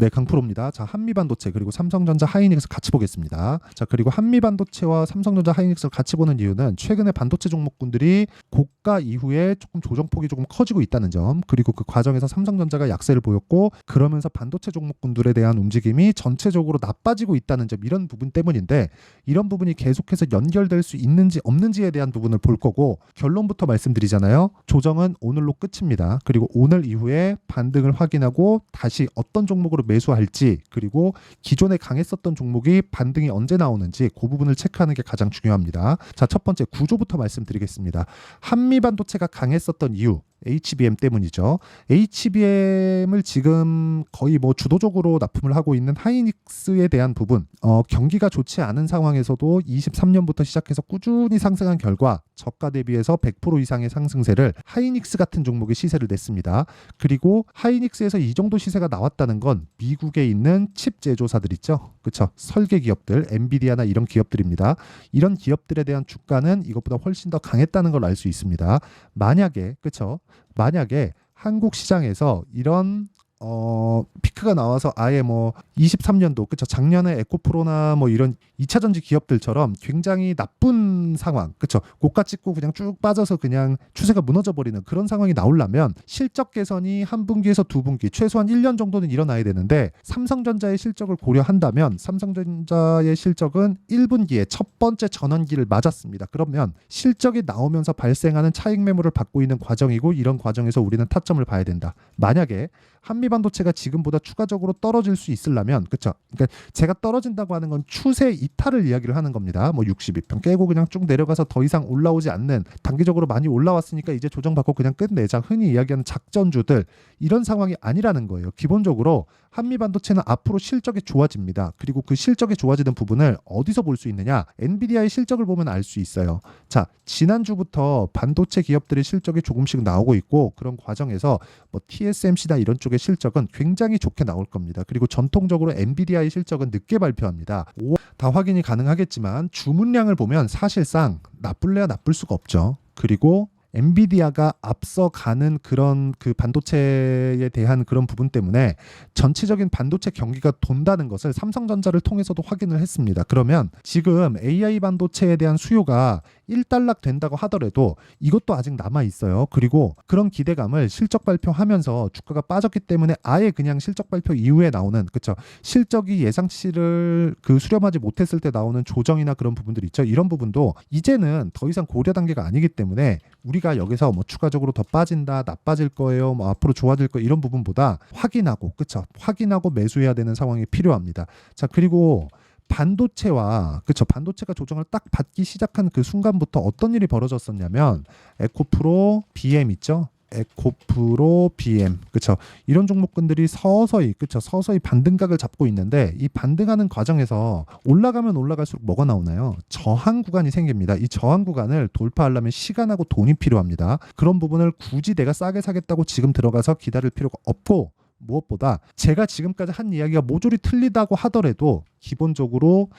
네, 강프로입니다. 자, 한미반도체 그리고 삼성전자 하이닉스 같이 보겠습니다. 자, 그리고 한미반도체와 삼성전자 하이닉스를 같이 보는 이유는 최근에 반도체 종목군들이 고가 이후에 조금 조정폭이 조금 커지고 있다는 점, 그리고 그 과정에서 삼성전자가 약세를 보였고 그러면서 반도체 종목군들에 대한 움직임이 전체적으로 나빠지고 있다는 점, 이런 부분 때문인데 이런 부분이 계속해서 연결될 수 있는지 없는지에 대한 부분을 볼 거고, 결론부터 말씀드리잖아요. 조정은 오늘로 끝입니다. 그리고 오늘 이후에 반등을 확인하고 다시 어떤 종목으로 매수할지, 그리고 기존에 강했었던 종목이 반등이 언제 나오는지 그 부분을 체크하는 게 가장 중요합니다. 자, 첫 번째 구조부터 말씀드리겠습니다. 한미반도체가 강했었던 이유, HBM 때문이죠. HBM을 지금 거의 뭐 주도적으로 납품을 하고 있는 하이닉스에 대한 부분, 경기가 좋지 않은 상황에서도 23년부터 시작해서 꾸준히 상승한 결과 저가 대비해서 100% 이상의 상승세를 하이닉스 같은 종목이 시세를 냈습니다. 그리고 하이닉스에서 이 정도 시세가 나왔다는 건 미국에 있는 칩 제조사들 있죠. 그렇죠. 설계 기업들, 엔비디아나 이런 기업들입니다. 이런 기업들에 대한 주가는 이것보다 훨씬 더 강했다는 걸 알 수 있습니다. 만약에, 그렇죠. 만약에 한국 시장에서 이런 피크가 나와서 아예 뭐 23년도, 그쵸, 작년에 에코프로나 뭐 이런 2차전지 기업들처럼 굉장히 나쁜 상황, 그쵸, 고가 찍고 그냥 쭉 빠져서 그냥 추세가 무너져 버리는 그런 상황이 나오려면 실적 개선이 한 분기에서 두 분기, 최소한 1년 정도는 일어나야 되는데, 삼성전자의 실적을 고려한다면 삼성전자의 실적은 1분기에 첫 번째 전환기를 맞았습니다. 그러면 실적이 나오면서 발생하는 차익 매물을 받고 있는 과정이고, 이런 과정에서 우리는 타점을 봐야 된다. 만약에 한미반도체가 지금보다 추가적으로 떨어질 수 있으려면, 그렇죠? 그러니까 제가 떨어진다고 하는 건 추세 이탈을 이야기를 하는 겁니다. 뭐 62평 깨고 그냥 쭉 내려가서 더 이상 올라오지 않는, 단기적으로 많이 올라왔으니까 이제 조정받고 그냥 끝내자, 흔히 이야기하는 작전주들, 이런 상황이 아니라는 거예요. 기본적으로 한미반도체는 앞으로 실적이 좋아집니다. 그리고 그 실적이 좋아지는 부분을 어디서 볼 수 있느냐? 엔비디아의 실적을 보면 알 수 있어요. 자, 지난주부터 반도체 기업들의 실적이 조금씩 나오고 있고, 그런 과정에서 뭐 TSMC나 이런 쪽의 실적은 굉장히 좋게 나올 겁니다. 그리고 전통적으로 엔비디아의 실적은 늦게 발표합니다. 다 확인이 가능하겠지만 주문량을 보면 사실상 나쁠래야 나쁠 수가 없죠. 그리고 엔비디아가 앞서가는 그런 그 반도체에 대한 그런 부분 때문에 전체적인 반도체 경기가 돈다는 것을 삼성전자를 통해서도 확인을 했습니다. 그러면 지금 AI 반도체에 대한 수요가 일단락 된다고 하더라도 이것도 아직 남아 있어요. 그리고 그런 기대감을 실적 발표하면서 주가가 빠졌기 때문에 아예 그냥 실적 발표 이후에 나오는, 그렇죠, 실적이 예상치를 그 수렴하지 못했을 때 나오는 조정이나 그런 부분들 있죠. 이런 부분도 이제는 더 이상 고려 단계가 아니기 때문에 우리가 여기서 뭐 추가적으로 더 빠진다, 나빠질 거예요, 뭐 앞으로 좋아질 거, 이런 부분보다 확인하고, 그렇죠, 확인하고 매수해야 되는 상황이 필요합니다. 자, 그리고 반도체와, 그쵸, 반도체가 조정을 딱 받기 시작한 그 순간부터 어떤 일이 벌어졌었냐면, 에코프로, BM 있죠? 에코프로, BM, 그쵸, 이런 종목군들이 서서히, 그쵸, 서서히 반등각을 잡고 있는데, 이 반등하는 과정에서 올라가면 올라갈수록 뭐가 나오나요? 저항 구간이 생깁니다. 이 저항 구간을 돌파하려면 시간하고 돈이 필요합니다. 그런 부분을 굳이 내가 싸게 사겠다고 지금 들어가서 기다릴 필요가 없고, 무엇보다 제가 지금까지 한 이야기가 모조리 틀리다고 하더라도 기본적으로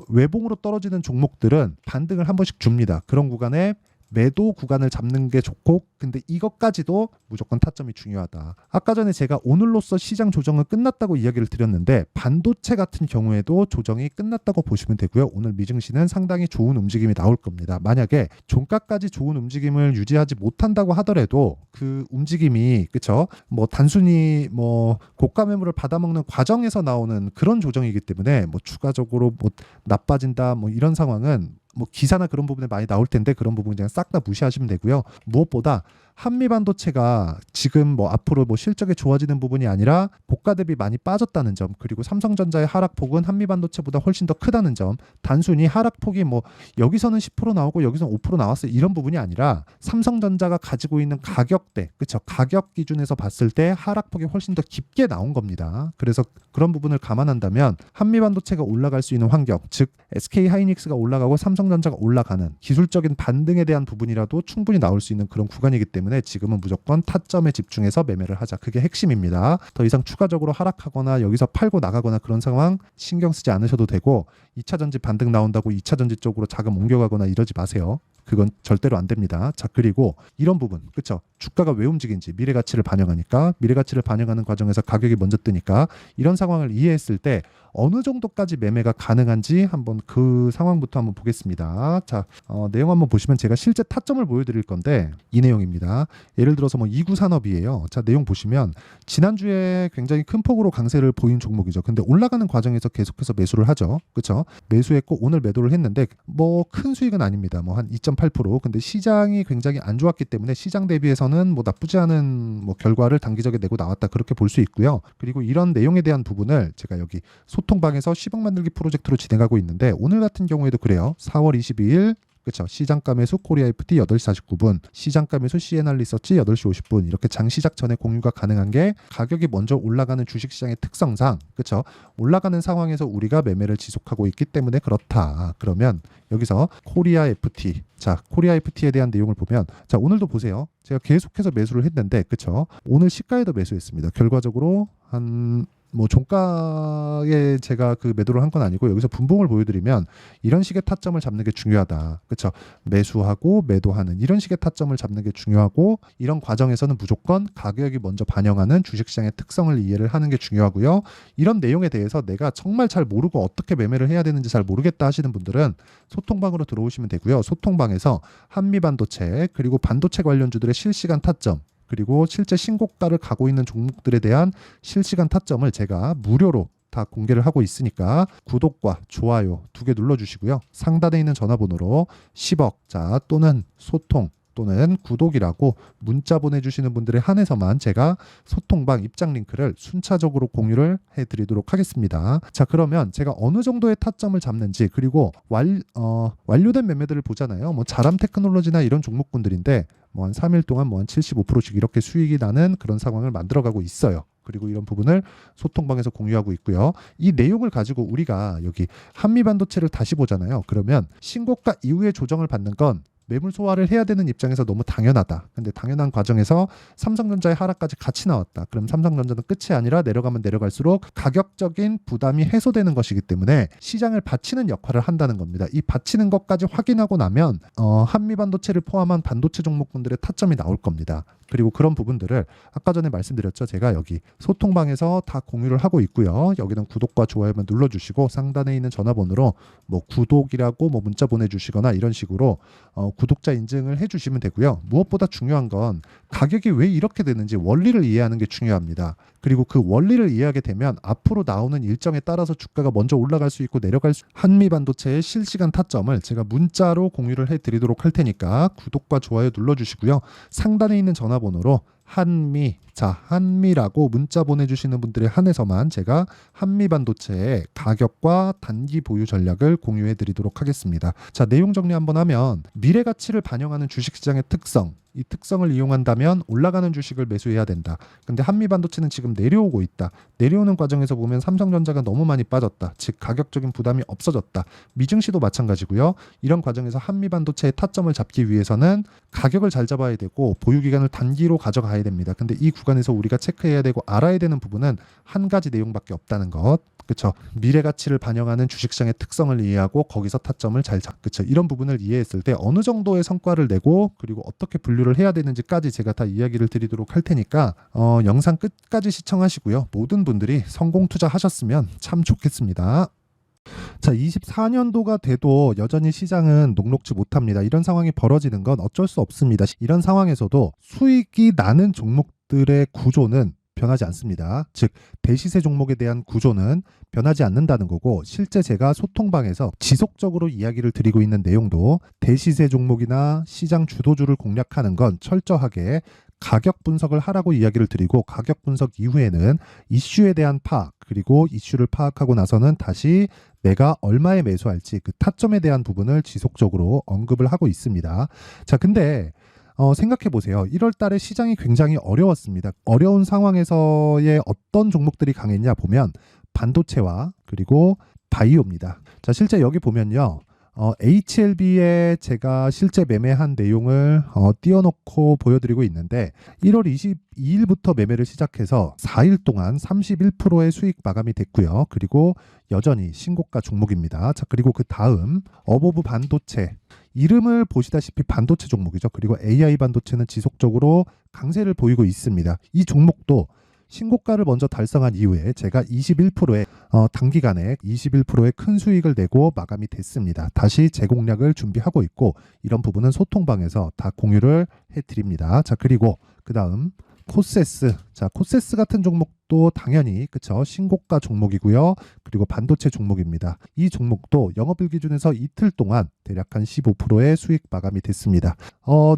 외봉으로 떨어지는 종목들은 반등을 한 번씩 줍니다. 그런 구간에 매도 구간을 잡는 게 좋고, 근데 이것까지도 무조건 타점이 중요하다. 아까 전에 제가 오늘로써 시장 조정은 끝났다고 이야기를 드렸는데, 반도체 같은 경우에도 조정이 끝났다고 보시면 되고요. 오늘 미증시는 상당히 좋은 움직임이 나올 겁니다. 만약에 종가까지 좋은 움직임을 유지하지 못한다고 하더라도 그 움직임이, 그쵸, 뭐 단순히 뭐 고가 매물을 받아먹는 과정에서 나오는 그런 조정이기 때문에 뭐 추가적으로 뭐 나빠진다 뭐 이런 상황은 뭐 기사나 그런 부분에 많이 나올 텐데, 그런 부분 그냥 싹 다 무시하시면 되고요. 무엇보다 한미반도체가 지금 뭐 앞으로 뭐 실적이 좋아지는 부분이 아니라 고가 대비 많이 빠졌다는 점, 그리고 삼성전자의 하락폭은 한미반도체보다 훨씬 더 크다는 점, 단순히 하락폭이 뭐 여기서는 10% 나오고 여기서는 5% 나왔어요, 이런 부분이 아니라 삼성전자가 가지고 있는 가격대, 그렇죠, 가격 기준에서 봤을 때 하락폭이 훨씬 더 깊게 나온 겁니다. 그래서 그런 부분을 감안한다면 한미반도체가 올라갈 수 있는 환경, 즉 SK 하이닉스가 올라가고 삼성전자가 올라가는 기술적인 반등에 대한 부분이라도 충분히 나올 수 있는 그런 구간이기 때문에 지금은 무조건 타점에 집중해서 매매를 하자. 그게 핵심입니다. 더 이상 추가적으로 하락하거나 여기서 팔고 나가거나 그런 상황 신경 쓰지 않으셔도 되고, 2차전지 반등 나온다고 2차전지 쪽으로 자금 옮겨가거나 이러지 마세요. 그건 절대로 안 됩니다. 자, 그리고 이런 부분, 그쵸? 주가가 왜 움직인지 미래 가치를 반영하니까, 미래 가치를 반영하는 과정에서 가격이 먼저 뜨니까, 이런 상황을 이해했을 때 어느 정도까지 매매가 가능한지 한번 그 상황부터 한번 보겠습니다. 자, 내용 한번 보시면 제가 실제 타점을 보여드릴 건데 이 내용입니다. 예를 들어서 뭐 이구산업이에요. 자, 내용 보시면 지난주에 굉장히 큰 폭으로 강세를 보인 종목이죠. 근데 올라가는 과정에서 계속해서 매수를 하죠. 그렇죠? 매수했고 오늘 매도를 했는데 뭐 큰 수익은 아닙니다. 뭐 한 2.8%. 근데 시장이 굉장히 안 좋았기 때문에 시장 대비해서는 뭐 나쁘지 않은 뭐 결과를 단기적에 내고 나왔다. 그렇게 볼 수 있고요. 그리고 이런 내용에 대한 부분을 제가 여기 소통방에서 10억 만들기 프로젝트로 진행하고 있는데 오늘 같은 경우에도 그래요. 4월 22일 그렇죠. 시장가 매수 코리아 FT 8시 49분, 시장가 매수 CNR 리서치 8시 50분 이렇게 장 시작 전에 공유가 가능한 게 가격이 먼저 올라가는 주식시장의 특성상 그렇죠. 올라가는 상황에서 우리가 매매를 지속하고 있기 때문에 그렇다. 그러면 여기서 코리아 FT 자 코리아 FT에 대한 내용을 보면 자 오늘도 보세요. 제가 계속해서 매수를 했는데 그렇죠. 오늘 시가에도 매수했습니다. 결과적으로 한 뭐 종가에 제가 그 매도를 한 건 아니고 여기서 분봉을 보여드리면 이런 식의 타점을 잡는 게 중요하다. 그렇죠? 매수하고 매도하는 이런 식의 타점을 잡는 게 중요하고 이런 과정에서는 무조건 가격이 먼저 반영하는 주식시장의 특성을 이해를 하는 게 중요하고요. 이런 내용에 대해서 내가 정말 잘 모르고 어떻게 매매를 해야 되는지 잘 모르겠다 하시는 분들은 소통방으로 들어오시면 되고요. 소통방에서 한미반도체 그리고 반도체 관련주들의 실시간 타점 그리고 실제 신고가를 가고 있는 종목들에 대한 실시간 타점을 제가 무료로 다 공개를 하고 있으니까 구독과 좋아요 2개 눌러주시고요. 상단에 있는 전화번호로 10억 자 또는 소통 또는 구독이라고 문자 보내주시는 분들에 한해서만 제가 소통방 입장 링크를 순차적으로 공유를 해드리도록 하겠습니다. 자 그러면 제가 어느 정도의 타점을 잡는지 그리고 완료된 매매들을 보잖아요. 뭐 자람 테크놀로지나 이런 종목군들인데 뭐 한 3일 동안 뭐 한 75%씩 이렇게 수익이 나는 그런 상황을 만들어가고 있어요. 그리고 이런 부분을 소통방에서 공유하고 있고요. 이 내용을 가지고 우리가 여기 한미반도체를 다시 보잖아요. 그러면 신고가 이후에 조정을 받는 건 매물 소화를 해야 되는 입장에서 너무 당연하다. 근데 당연한 과정에서 삼성전자의 하락까지 같이 나왔다. 그럼 삼성전자는 끝이 아니라 내려가면 내려갈수록 가격적인 부담이 해소되는 것이기 때문에 시장을 받치는 역할을 한다는 겁니다. 이 받치는 것까지 확인하고 나면 한미반도체를 포함한 반도체 종목군들의 타점이 나올 겁니다. 그리고 그런 부분들을 아까 전에 말씀드렸죠. 제가 여기 소통방에서 다 공유를 하고 있고요. 여기는 구독과 좋아요만 눌러주시고 상단에 있는 전화번호로 뭐 구독이라고 뭐 문자 보내주시거나 이런 식으로 구독자 인증을 해주시면 되고요. 무엇보다 중요한 건 가격이 왜 이렇게 되는지 원리를 이해하는 게 중요합니다. 그리고 그 원리를 이해하게 되면 앞으로 나오는 일정에 따라서 주가가 먼저 올라갈 수 있고 내려갈 수 한미반도체의 실시간 타점을 제가 문자로 공유를 해드리도록 할 테니까 구독과 좋아요 눌러주시고요. 상단에 있는 전화번호로 한미라고 문자 보내주시는 분들에 한해서만 제가 한미반도체의 가격과 단기 보유 전략을 공유해 드리도록 하겠습니다. 자, 내용 정리 한번 하면 미래 가치를 반영하는 주식시장의 특성 이 특성을 이용한다면 올라가는 주식을 매수해야 된다. 근데 한미반도체는 지금 내려오고 있다. 내려오는 과정에서 보면 삼성전자가 너무 많이 빠졌다. 즉 가격적인 부담이 없어졌다. 미증시도 마찬가지고요. 이런 과정에서 한미반도체의 타점을 잡기 위해서는 가격을 잘 잡아야 되고 보유기간을 단기로 가져가야 됩니다. 근데 이 구간에서 우리가 체크해야 되고 알아야 되는 부분은 한 가지 내용밖에 없다는 것. 그렇죠. 미래 가치를 반영하는 주식시장의 특성을 이해하고 거기서 타점을 잘 잡. 그렇죠. 이런 부분을 이해했을 때 어느 정도의 성과를 내고 그리고 어떻게 분류를 해야 되는지까지 제가 다 이야기를 드리도록 할 테니까 영상 끝까지 시청하시고요. 모든 분들이 성공 투자하셨으면 참 좋겠습니다. 자, 24년도가 돼도 여전히 시장은 녹록지 못합니다. 이런 상황이 벌어지는 건 어쩔 수 없습니다. 이런 상황에서도 수익이 나는 종목들의 구조는 변하지 않습니다. 즉 대시세 종목에 대한 구조는 변하지 않는다는 거고 실제 제가 소통방에서 지속적으로 이야기를 드리고 있는 내용도 대시세 종목이나 시장 주도주를 공략하는 건 철저하게 가격 분석을 하라고 이야기를 드리고 가격 분석 이후에는 이슈에 대한 파악 그리고 이슈를 파악하고 나서는 다시 내가 얼마에 매수할지 그 타점에 대한 부분을 지속적으로 언급을 하고 있습니다. 자, 근데 생각해 보세요. 1월 달에 시장이 굉장히 어려웠습니다. 어려운 상황에서의 어떤 종목들이 강했냐 보면 반도체와 그리고 바이오입니다. 자, 실제 여기 보면요. HLB에 제가 실제 매매한 내용을 띄워놓고 보여드리고 있는데 1월 22일부터 매매를 시작해서 4일 동안 31%의 수익 마감이 됐고요. 그리고 여전히 신고가 종목입니다. 자, 그리고 그 다음 어보브 반도체 이름을 보시다시피 반도체 종목이죠. 그리고 AI 반도체는 지속적으로 강세를 보이고 있습니다. 이 종목도 신고가를 먼저 달성한 이후에 제가 21%의 단기간에 21%의 큰 수익을 내고 마감이 됐습니다. 다시 재공략을 준비하고 있고 이런 부분은 소통방에서 다 공유를 해드립니다. 자, 그리고 그 다음 코세스. 자, 코세스 같은 종목도 당연히 그쵸, 신고가 종목이고요. 그리고 반도체 종목입니다. 이 종목도 영업일 기준에서 이틀 동안 대략 한 15%의 수익 마감이 됐습니다.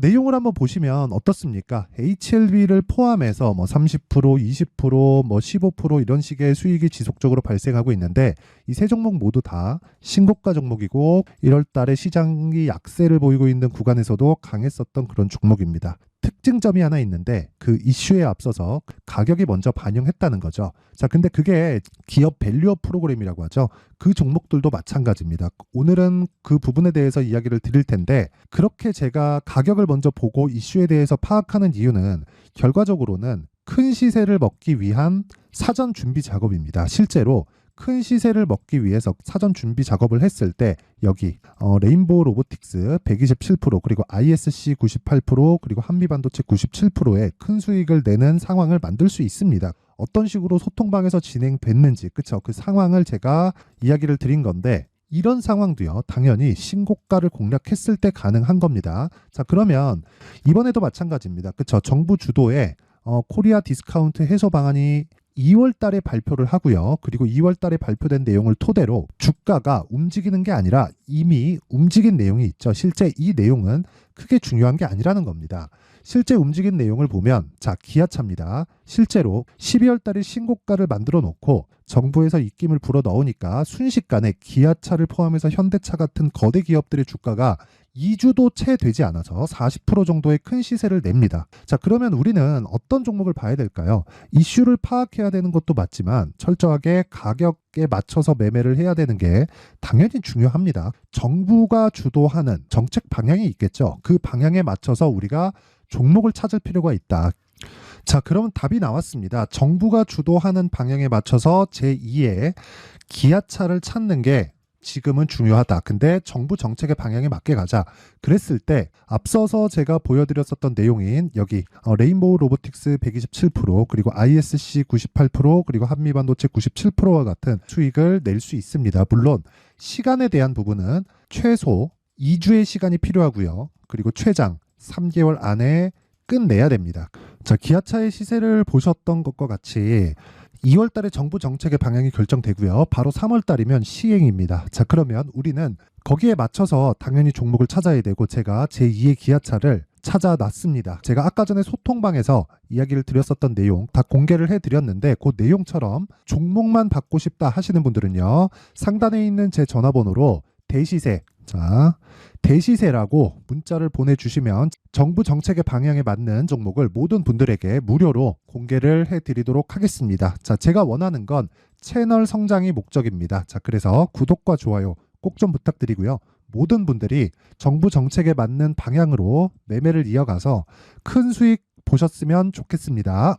내용을 한번 보시면 어떻습니까? HLB를 포함해서 뭐 30%, 20%, 뭐 15% 이런 식의 수익이 지속적으로 발생하고 있는데 이 세 종목 모두 다 신고가 종목이고 1월 달에 시장이 약세를 보이고 있는 구간에서도 강했었던 그런 종목입니다. 특징점이 하나 있는데 그 이슈에 앞서서 가격이 먼저 반영했다는 거죠. 자, 근데 그게 기업 밸류업 프로그램이라고 하죠. 그 종목들도 마찬가지입니다. 오늘은 그 부분에 대해서 이야기를 드릴 텐데 그렇게 제가 가격을 먼저 보고 이슈에 대해서 파악하는 이유는 결과적으로는 큰 시세를 먹기 위한 사전 준비 작업입니다. 실제로 큰 시세를 먹기 위해서 사전 준비 작업을 했을 때 여기 레인보우 로보틱스 127% 그리고 ISC 98% 그리고 한미반도체 97%의 큰 수익을 내는 상황을 만들 수 있습니다. 어떤 식으로 소통방에서 진행됐는지 그쵸? 그 상황을 제가 이야기를 드린 건데 이런 상황도요 당연히 신고가를 공략했을 때 가능한 겁니다. 자, 그러면 이번에도 마찬가지입니다. 그쵸? 정부 주도의 코리아 디스카운트 해소 방안이 2월 달에 발표를 하고요. 그리고 2월 달에 발표된 내용을 토대로 주가가 움직이는 게 아니라 이미 움직인 내용이 있죠. 실제 이 내용은 크게 중요한 게 아니라는 겁니다. 실제 움직인 내용을 보면 자, 기아차입니다. 실제로 12월 달에 신고가를 만들어 놓고 정부에서 입김을 불어 넣으니까 순식간에 기아차를 포함해서 현대차 같은 거대 기업들의 주가가 2주도 채 되지 않아서 40% 정도의 큰 시세를 냅니다. 자, 그러면 우리는 어떤 종목을 봐야 될까요? 이슈를 파악해야 되는 것도 맞지만 철저하게 가격에 맞춰서 매매를 해야 되는 게 당연히 중요합니다. 정부가 주도하는 정책 방향이 있겠죠. 그 방향에 맞춰서 우리가 종목을 찾을 필요가 있다. 자, 그러면 답이 나왔습니다. 정부가 주도하는 방향에 맞춰서 제2의 기아차를 찾는 게 지금은 중요하다. 근데 정부 정책의 방향에 맞게 가자. 그랬을 때 앞서서 제가 보여드렸었던 내용인 여기 레인보우 로보틱스 127% 그리고 ISC 98% 그리고 한미반도체 97%와 같은 수익을 낼 수 있습니다. 물론 시간에 대한 부분은 최소 2주의 시간이 필요하고요. 그리고 최장 3개월 안에 끝내야 됩니다. 자, 기아차의 시세를 보셨던 것과 같이 2월 달에 정부 정책의 방향이 결정되고요. 바로 3월 달이면 시행입니다. 자, 그러면 우리는 거기에 맞춰서 당연히 종목을 찾아야 되고 제가 제2의 기아차를 찾아놨습니다. 제가 아까 전에 소통방에서 이야기를 드렸었던 내용 다 공개를 해드렸는데 그 내용처럼 종목만 받고 싶다 하시는 분들은요. 상단에 있는 제 전화번호로 대시세, 자, 대시세라고 문자를 보내주시면 정부 정책의 방향에 맞는 종목을 모든 분들에게 무료로 공개를 해드리도록 하겠습니다. 자, 제가 원하는 건 채널 성장이 목적입니다. 자, 그래서 구독과 좋아요 꼭 좀 부탁드리고요. 모든 분들이 정부 정책에 맞는 방향으로 매매를 이어가서 큰 수익 보셨으면 좋겠습니다.